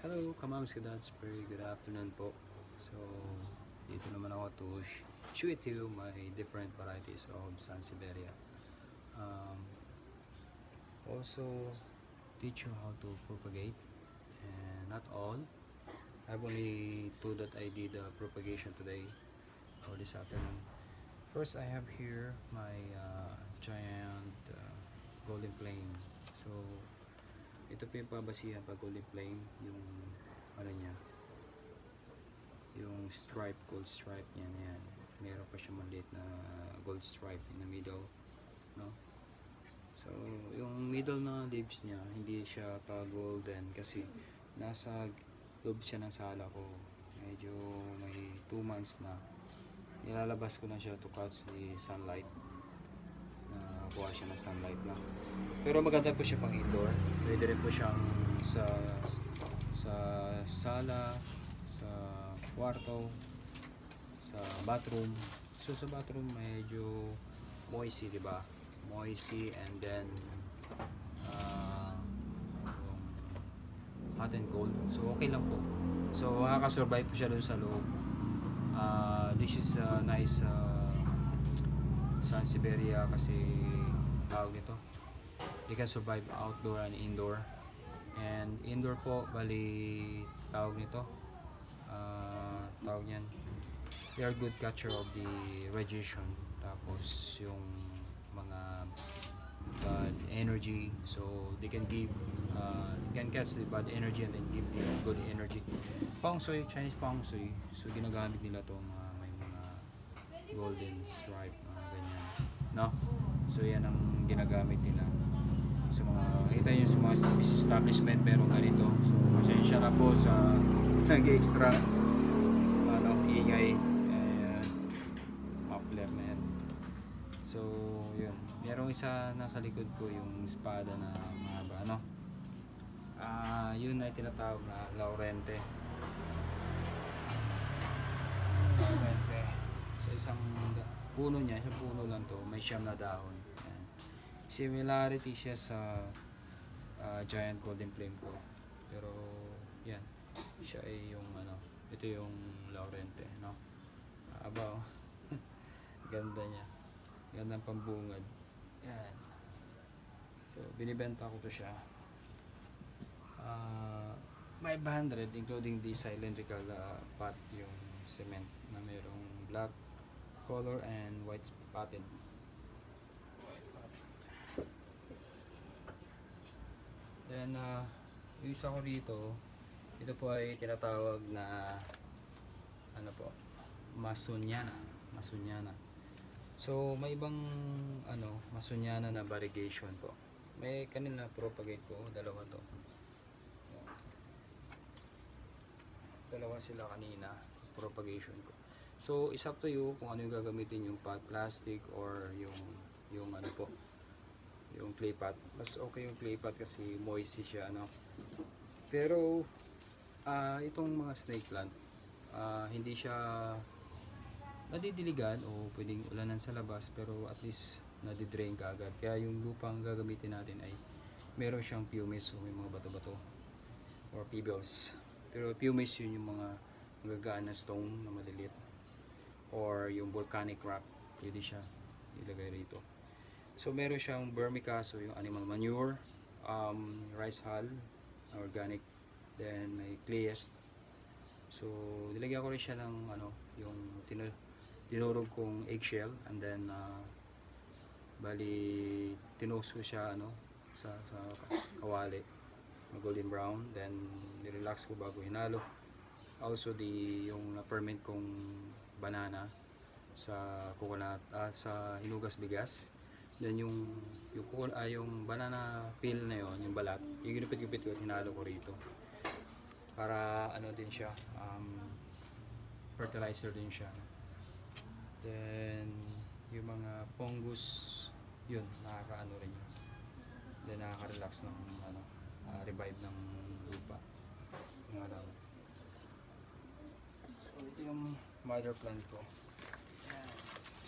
Hello, kamams kadats, very good afternoon po. So, dito naman ako to show it to you my different varieties of Sansevieria. Also, teach you how to propagate, and not all. I have only two that I did propagation today or this afternoon. First, I have here my giant golden flame. So, ito po yung pabasihan pag golden flame, yung ano niya, yung stripe, gold stripe niya na yan. Meron pa siya maliit na gold stripe in the middle, no? So, yung middle na leaves niya, hindi siya pa golden kasi nasa loob siya ng sala ko. Medyo may 2 months na. Nilalabas ko na siya to catch the sunlight. Nakuha siya ng sunlight lang. Pero maganda po siya pang indoor. Pwede rin po siyang sa sala, sa kwarto, sa bathroom. So sa bathroom medyo moisty, di ba? Moisty, and then hot and cold. So okay lang po. So makaka-survive po siya doon sa loob. This is a nice Sansevieria kasi tawag nito. They can survive outdoor and indoor. And indoor po, bali tawag nito. Tawag niyan. They are good catcher of the radiation. Tapos yung mga bad energy, so they can give can catch the bad energy and then give the good energy. Feng Shui, Chinese Feng Shui, so ginagamit nila to may mga golden stripe, ganyan, no? So yan ang ginagamit nila sa mga, kita nyo sa mga business establishment, pero ganito. So pasensya na po sa nag-extra ingay, muffler na yan. So yun, merong isa nasa likod ko, yung espada na mahaba, yun ay tinatawag na Laurente. So isang puno niya, isang puno lang to, may siyam na dahon. Yan. Similarity siya sa giant golden flame ko, pero yan, siya ay yung ito yung Laurente, no? Aba, ganda niya, gandang pambungad. Yan. So binibenta ko to siya 500, including the cylindrical pot, yung cement na mayroong black color and white spotted. Then yung isa ko rito, ito po ay tinatawag na Masunyana. So may ibang Masunyana na variegation po. May kanina propagate ko, dalawa to. Dalawa sila kanina, propagation ko. So it's up to you kung ano yung gagamitin, yung pot, plastic, or yung yung clay pot. Mas okay yung clay pot kasi moisty siya, Pero itong mga snake plant, hindi siya nadidiligan o pwedeng ulanan sa labas, pero at least nadidrain ka agad. Kaya yung lupang gagamitin natin ay meron siyang pumice, o may mga bato-bato or pebbles. Pero pumice yun yung mga magagaan na stone na maliliit, or yung volcanic rock, pwede siya ilagay rito. So meron siyang vermicaso, yung animal manure, rice hull, organic, then may clayest. So nilagyan ko rin siya ng yung dinurog kong eggshell, and then bali tinost ko siya sa kawali na golden brown, then nirelax ko bago hinalo. Also yung na-ferment kong banana sa coconut, sa hinugas bigas. Then yung banana peel na yon, yung balat, yung ginupit-gupit ko at hinalo ko rito para din siya, fertilizer din siya. Then yung mga fungus, yun, rin yun. Then nakaka-relax ng revive ng lupa. So ito yung mother plant ko. Yan,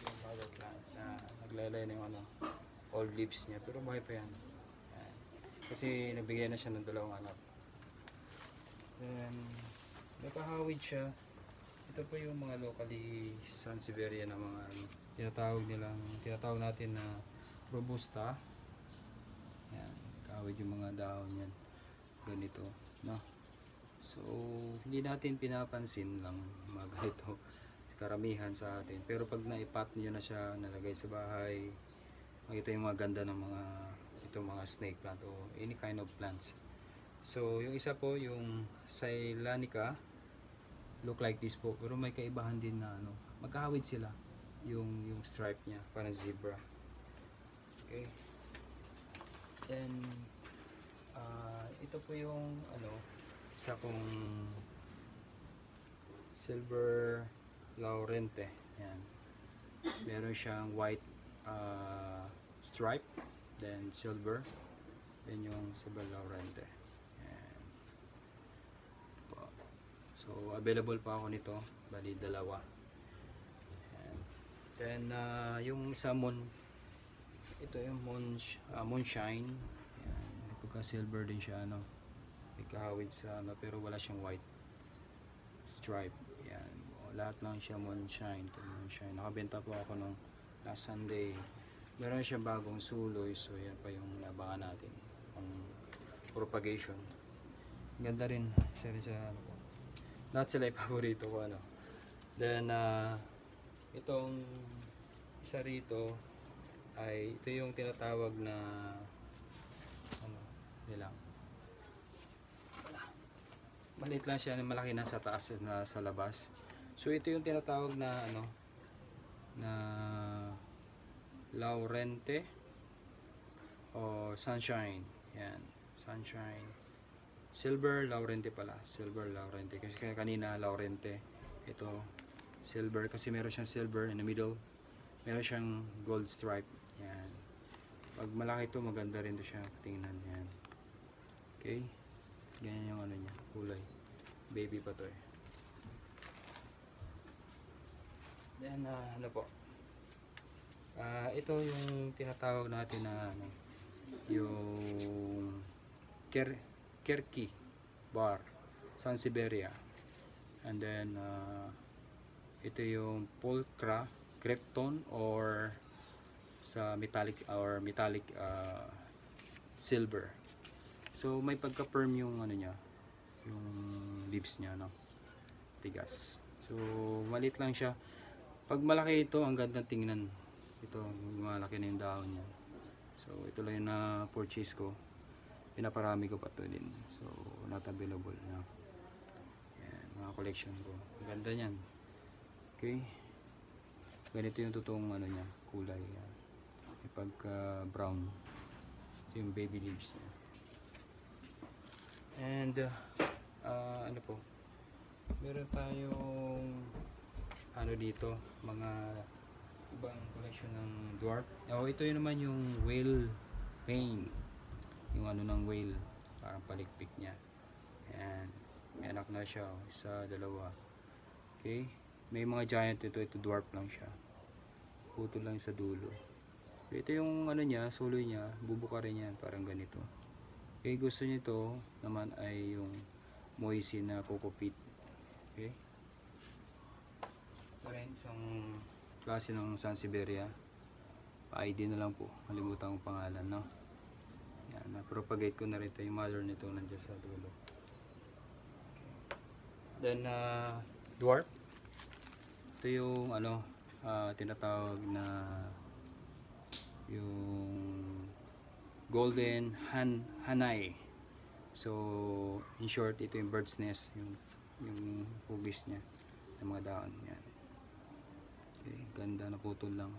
yung mother plant na naglalay na yung old leaves niya, pero buhay pa yan. Yan. Kasi nabigyan na siya ng 2 anak. Then nakahawid siya. Ito po yung mga locally Sansevieria na mga ano, tinatawag natin na robusta. Yan, kahawid yung mga dahon yan. Ganito, no? So, hindi natin pinapansin lang mga ganito karamihan sa atin. Pero pag naipat niyo na siya, nalagay sa bahay, makita yung mga ganda ng mga snake plant o any kind of plants. So, yung isa po, yung Ceylanica, look like this po. Pero may kaibahan din na ano, magkahawid sila. Yung stripe niya, parang zebra. Okay. Then, ito po yung ano, isa kong silver laurente. Yan. Meron siyang white stripe, then silver, then yung silver laurente. Yan. So available pa ako nito, bali dalawa. Yan. Then yung isa ito yung moonshine. Yan. Pagka silver din siya, ano, may kahawid sa ano, pero wala siyang white stripe. Yan. Lahat lang siya moonshine. Nakabenta po ako nung last Sunday. Meron siya bagong suloy, so yan pa yung labangan natin ang propagation. Ganda rin sa ano po. Lahat sila yung paborito ko, ano. Then itong isa rito ay ito yung tinatawag na ano nila, maliit lang siya, malaki na sa taas na sa labas. So ito yung tinatawag na ano, na laurente o sunshine. Yan, sunshine. Silver laurente pala, silver laurente. Kasi kanina laurente, ito silver kasi meron siyang silver in the middle. Meron siyang gold stripe. Yan. Pag malaki ito, maganda rin ito siya tingnan. Yan. Okay. Ganyan yung ano niya, kulay. Baby pa to eh. Then ano po, ito yung tinatawag natin na ano, yung Kerki bar, Sansevieria. And then ito yung pulchra krypton or sa metallic silver. So may pagka-firm yung ano niya, yung leaves niya, no, tigas. So maliit lang siya. Pag malaki ito, ang ganda tingnan. Ito, malaki na yung dahon niya. So ito lang yung na-purchase ko. Pinaparami ko pa ito din. So not available na. Yan, mga collection ko. Ang ganda niyan. Okay. Ganito yung totoong ano niya, kulay. Yan. Pagka brown. Ito yung baby leaves niya. And ano po, meron tayong ano dito, mga ibang collection ng dwarf. Ito yun naman yung whale paint, yung ano ng whale, parang palikpik niya. Ayan, may anak na siya, isa, dalawa. Okay, may mga giant ito dwarf lang siya, putol lang sa dulo. Ito yung ano niya, suloy niya, bubuka rin yan, parang ganito. Okay, gusto niyo ito naman ay yung moisi na kokopit. Okay, ito rin isang klase ng Sansevieria. Pa-ID na lang po, kalimutan kong pangalan, no. Yan, na-propagate ko na rin ito, yung mother nito nandiyan sa dulo. Okay. Then dwarf, ito yung ano, tinatawag na yung golden hanay. So in short, ito yung bird's nest, yung hugis niya ng mga dahon. Yan. Okay, ganda, na putol lang.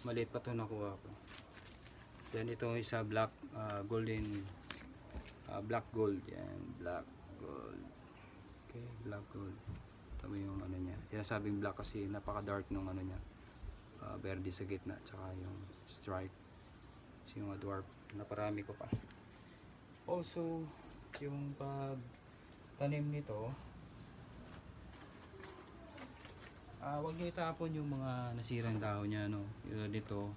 Maliit pa ito nakuha ko. Then ito isa black golden black gold. Yan, black gold. Okay, black gold. Ito yung ano niya. Sinasabing black kasi napaka dark nung ano niya. Verde sa gitna, tsaka yung stripe. So yung dwarf, naparami ko pa. Also, yung pagtanim nito, huwag nyo itapon yung mga nasirang dahon niya, no. Yun dito,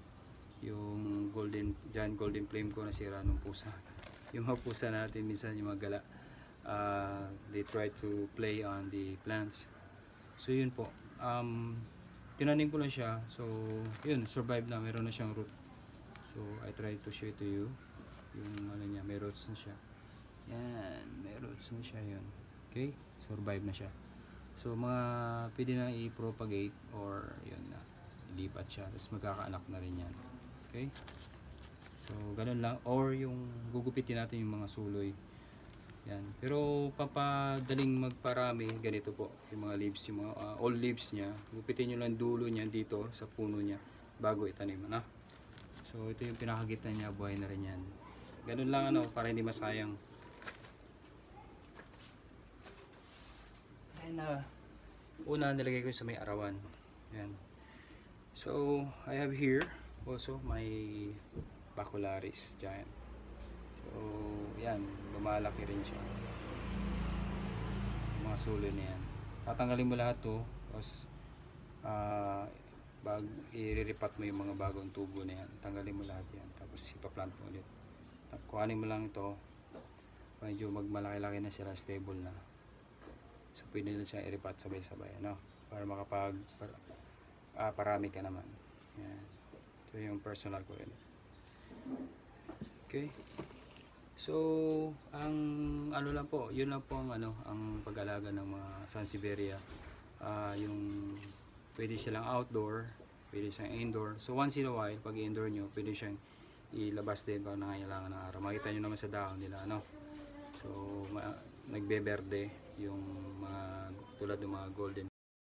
yung giant golden flame ko nasira nung pusa. Yung mga pusa natin, minsan yung mga gala, they try to play on the plants. So yun po, tinanim ko lang siya. So yun, survive na, meron na siyang root. So I try to show it to you yung ano niya, may roots na siya. Yan, may roots na siya yun. Okay, survive na siya. So mga pwede na i-propagate or yun na, ilipat siya, tapos magkakaanak na rin yan. Okay, so ganun lang. Or yung gugupitin natin yung mga suloy. Yan. Pero papadaling magparami, ganito po yung mga leaves, yung mga all leaves niya. Gupitin nyo lang dulo niya dito sa puno niya bago itanim, ano? So ito yung pinakagitna niya, buhay na rin yan. Ganun lang, ano, para hindi masayang. And una nilagay ko sa may arawan. Yan. So I have here also my Bacularis giant. So yan, lumalaki rin siya. Mga sulo na yan. Tatanggalin mo lahat to, tapos iriripat mo yung mga bagong tubo na yan. Tanggalin mo lahat yan, tapos ipaplant mo ulit. Kuhanin mo lang ito, medyo magmalaki-laki na sila, stable na. So pwede na siya iripat sabay-sabay, ano? Para parami ka naman. Yan. Ito yung personal ko rin. Okay. So, ang ano lang po, yun lang po ang ano, ang pag-alaga ng mga Sansevieria. Yung pwede silang outdoor, pwede siyang indoor. So once in a while, pag indoor nyo, pwede siyang ilabas din pag nangailangan ng araw. Makita nyo naman sa dahon nila, ano. So nagbeberde yung mga tulad ng mga golden